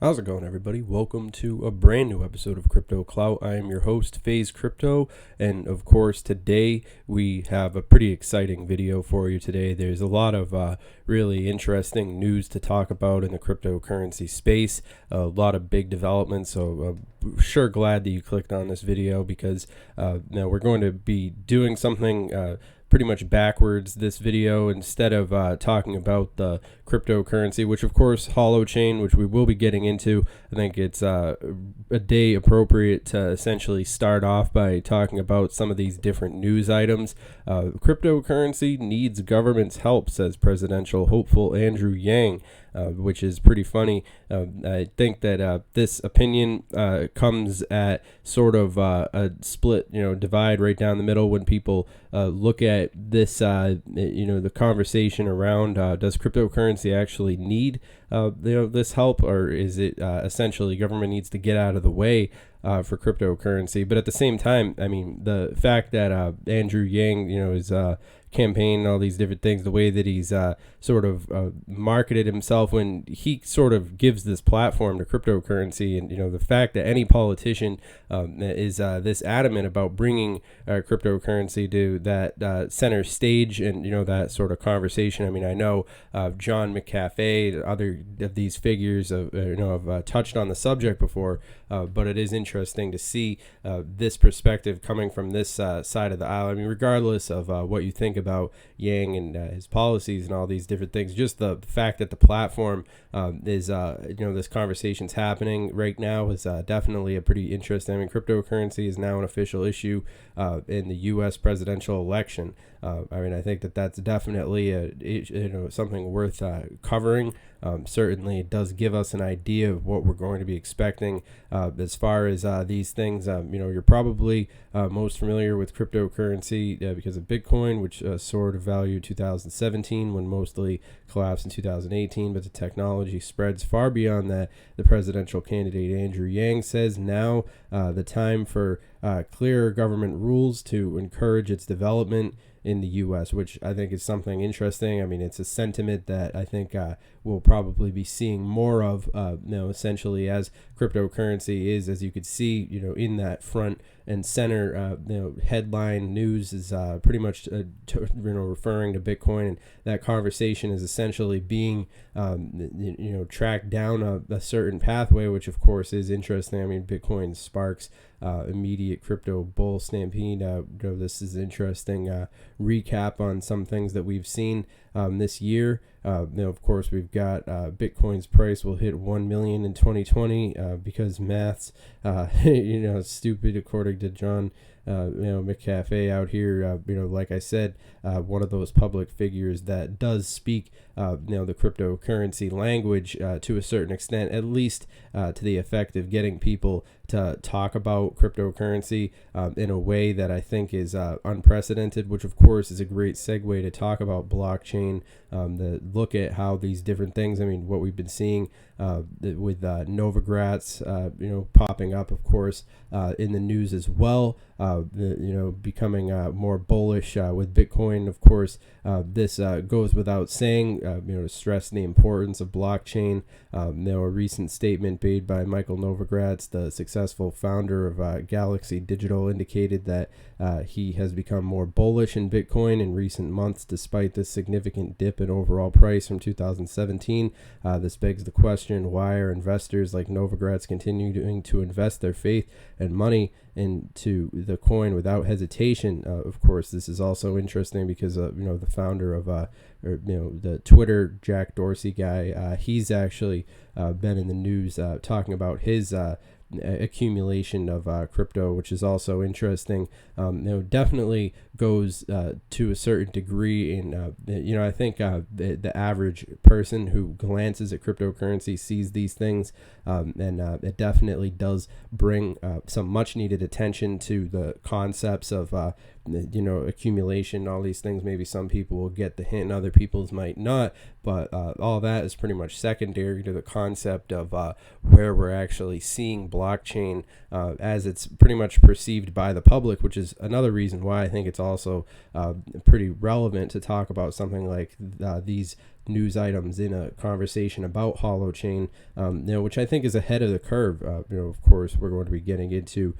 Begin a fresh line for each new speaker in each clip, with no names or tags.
How's it going, everybody? Welcome to a brand new episode of Crypto Clout. I am your host, FaZe Crypto, and of course, today we have a pretty exciting video for you today. There's a lot of really interesting news to talk about in the cryptocurrency space, a lot of big developments, so I'm sure glad that you clicked on this video because now we're going to be doing something pretty much backwards this video. Instead of talking about the cryptocurrency, which of course HoloChain, which we will be getting into, I think it's a day appropriate to essentially start off by talking about some of these different news items. Cryptocurrency needs government's help, says presidential hopeful Andrew Yang. Which is pretty funny. I think that this opinion comes at sort of a split, divide right down the middle when people look at this, the conversation around does cryptocurrency actually need this help, or is it essentially government needs to get out of the way for cryptocurrency? But at the same time, I mean, the fact that Andrew Yang, is campaign and all these different things, the way that he's sort of marketed himself when he sort of gives this platform to cryptocurrency, and the fact that any politician is this adamant about bringing cryptocurrency to that center stage and that sort of conversation. I mean, I know John McAfee, other of these figures have touched on the subject before, but it is interesting to see this perspective coming from this side of the aisle. I mean, regardless of what you think about Yang and his policies and all these different things, just the fact that the platform is this conversation's happening right now is definitely a pretty interesting. I mean, cryptocurrency is now an official issue in the U.S. presidential election. I think that that's definitely something worth covering. Certainly, it does give us an idea of what we're going to be expecting as far as these things. You're probably most familiar with cryptocurrency because of Bitcoin, which soared of value 2017 when mostly collapsed in 2018. But the technology spreads far beyond that. The presidential candidate Andrew Yang says now the time for clearer government rules to encourage its development in the U.S., which I think is something interesting. I mean, it's a sentiment that I think we'll probably be seeing more of, essentially as cryptocurrency is, as you could see, in that front and center, headline news is pretty much, referring to Bitcoin, and that conversation is essentially being, tracked down a certain pathway, which of course is interesting. I mean, Bitcoin sparks immediate crypto bull stampede. This is interesting recap on some things that we've seen this year. Of course, we've got Bitcoin's price will hit 1 million in 2020 because math's, stupid, according to John McAfee out here. Like I said, one of those public figures that does speak, the cryptocurrency language to a certain extent, at least to the effect of getting people to talk about cryptocurrency in a way that I think is unprecedented, which of course is a great segue to talk about blockchain, to look at how these different things, I mean, what we've been seeing with Novogratz, popping up, of course, in the news as well, becoming more bullish with Bitcoin. Of course, this goes without saying, to stress the importance of blockchain. A recent statement made by Michael Novogratz, the successful founder of Galaxy Digital, indicated that he has become more bullish in Bitcoin in recent months, despite the significant dip in overall price from 2017. This begs the question, why are investors like Novogratz continuing to invest their faith and money into the coin without hesitation? Of course, this is also interesting because the founder of the Twitter, Jack Dorsey guy, he's actually been in the news talking about his accumulation of crypto, which is also interesting. Definitely goes to a certain degree in I think the average person who glances at cryptocurrency sees these things, and it definitely does bring some much needed attention to the concepts of accumulation, all these things. Maybe some people will get the hint and other people's might not, But all that is pretty much secondary to the concept of where we're actually seeing blockchain as it's pretty much perceived by the public, which is another reason why I think it's also pretty relevant to talk about something like these news items in a conversation about HoloChain, which I think is ahead of the curve. Of course, we're going to be getting into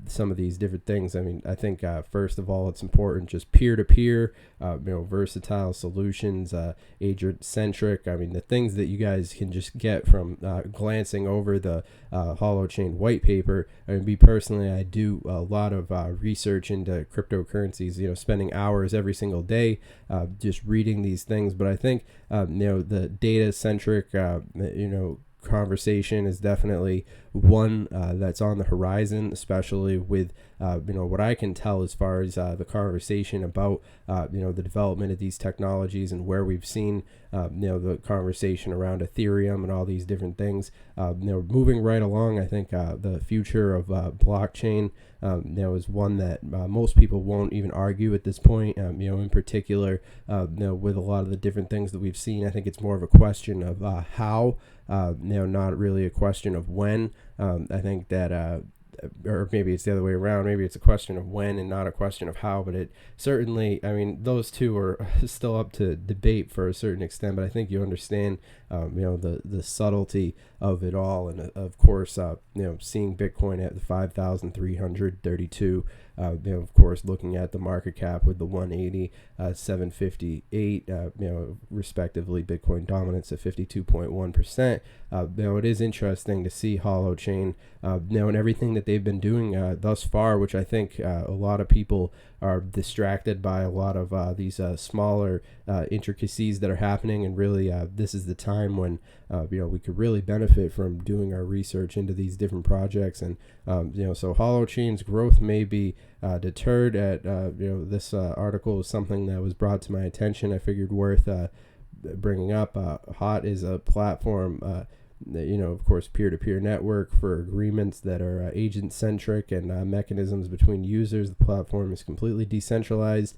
some of these different things. I mean, I think first of all, it's important just peer-to-peer, versatile solutions, agent-centric. I mean, the things that you guys can just get from glancing over the HoloChain white paper. I mean, me personally, I do a lot of research into cryptocurrencies, spending hours every single day just reading these things. But I think, the data-centric, conversation is definitely one that's on the horizon, especially with what I can tell as far as the conversation about the development of these technologies and where we've seen the conversation around Ethereum and all these different things moving right along. I think the future of blockchain is one that most people won't even argue at this point. In particular, with a lot of the different things that we've seen, I think it's more of a question of how. Not really a question of when. I think that, or maybe it's the other way around. Maybe it's a question of when and not a question of how. But it certainly, I mean, those two are still up to debate for a certain extent. But I think you understand, the subtlety of it all. And of course, seeing Bitcoin at the 5,332. Of course, looking at the market cap with the 180, 758, respectively, Bitcoin dominance at 52.1%. It is interesting to see HoloChain, and everything that they've been doing thus far, which I think a lot of people are distracted by a lot of these smaller intricacies that are happening. And really, this is the time when, we could really benefit from doing our research into these different projects. And, so HoloChain's growth may be deterred at, this article is something that was brought to my attention. I figured worth bringing up. HOT is a platform, of course, peer-to-peer network for agreements that are agent-centric and mechanisms between users. The platform is completely decentralized.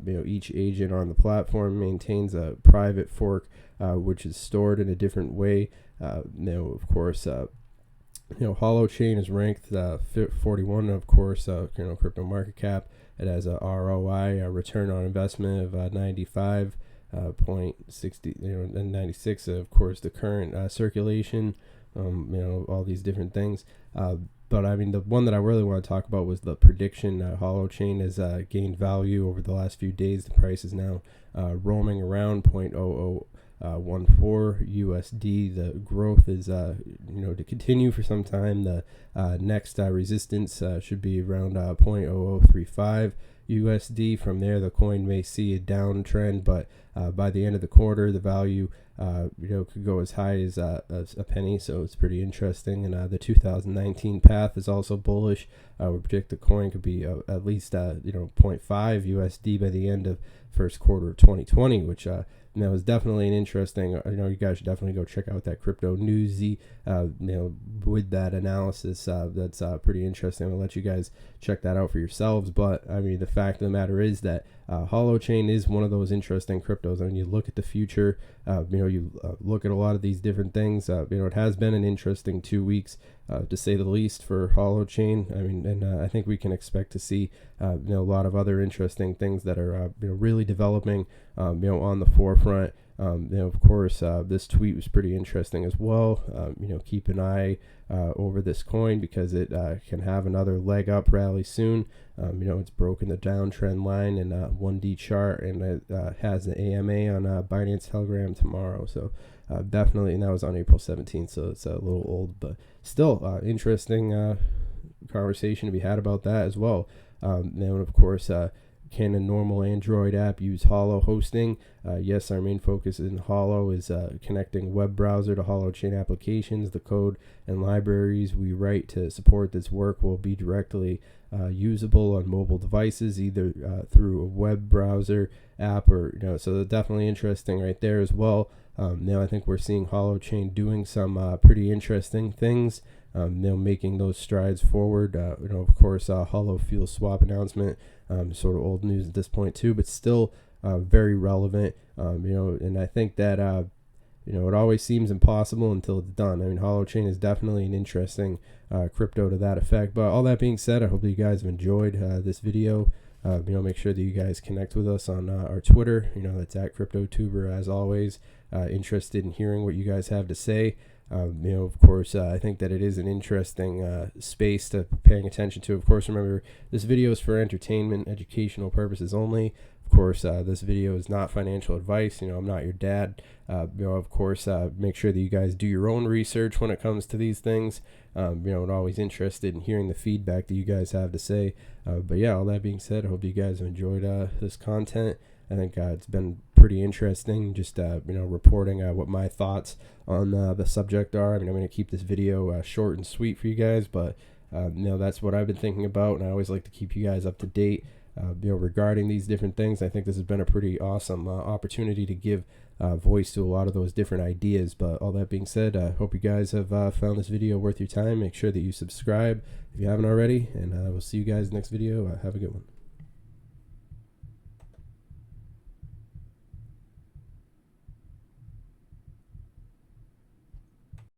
Each agent on the platform maintains a private fork, which is stored in a different way. Of course, HoloChain is ranked 41, of course, crypto market cap. It has a ROI, a return on investment of 95.60, and 96, of course, the current circulation, all these different things. But I mean, the one that I really want to talk about was the prediction. HoloChain has gained value over the last few days. The price is now roaming around 0.0014 USD. The growth is, to continue for some time. The next resistance should be around 0.0035 USD. From there, the coin may see a downtrend, but by the end of the quarter, the value could go as high as a penny. So it's pretty interesting. And the 2019 path is also bullish. We predict the coin could be at least 0.5 USD by the end of first quarter of 2020, which is definitely an interesting. You guys should definitely go check out that Crypto Newsy. With that analysis, that's pretty interesting. I'll let you guys check that out for yourselves. But I mean, the fact of the matter is that HoloChain is one of those interesting cryptos. I mean, you look at the future. You look at a lot of these different things. It has been an interesting 2 weeks, to say the least, for HoloChain. I mean, and I think we can expect to see a lot of other interesting things that are really developing on the forefront. Of course, this tweet was pretty interesting as well. Keep an eye over this coin because it can have another leg up rally soon. It's broken the downtrend line in 1D chart, and it has the AMA on Binance Telegram tomorrow. So definitely, and that was on April 17th, so it's a little old, but still interesting conversation to be had about that as well. And of course, can a normal Android app use Holo hosting? Yes, our main focus in Holo is connecting web browser to HoloChain applications. The code and libraries we write to support this work will be directly usable on mobile devices, either through a web browser app or, so definitely interesting right there as well. Now I think we're seeing HoloChain doing some pretty interesting things. Making those strides forward. Of course, Holo Fuel Swap announcement, sort of old news at this point too, but still, very relevant. And I think that it always seems impossible until it's done. I mean, HoloChain is definitely an interesting crypto to that effect. But all that being said, I hope that you guys have enjoyed this video. Make sure that you guys connect with us on our Twitter. That's at CryptoTuber as always. Interested in hearing what you guys have to say. Of course, I think that it is an interesting space to paying attention to. Of course, remember, this video is for entertainment, educational purposes only. Of course, this video is not financial advice. I'm not your dad. Of course, make sure that you guys do your own research when it comes to these things. I'm always interested in hearing the feedback that you guys have to say. But yeah, all that being said, I hope you guys have enjoyed this content. I think it's been pretty interesting, just reporting what my thoughts on the subject are. I'm going to keep this video short and sweet for you guys, but that's what I've been thinking about, and I always like to keep you guys up to date regarding these different things. I think this has been a pretty awesome opportunity to give voice to a lot of those different ideas. But all that being said, I hope you guys have found this video worth your time. Make sure that you subscribe if you haven't already, and we'll see you guys next video. Have a good one.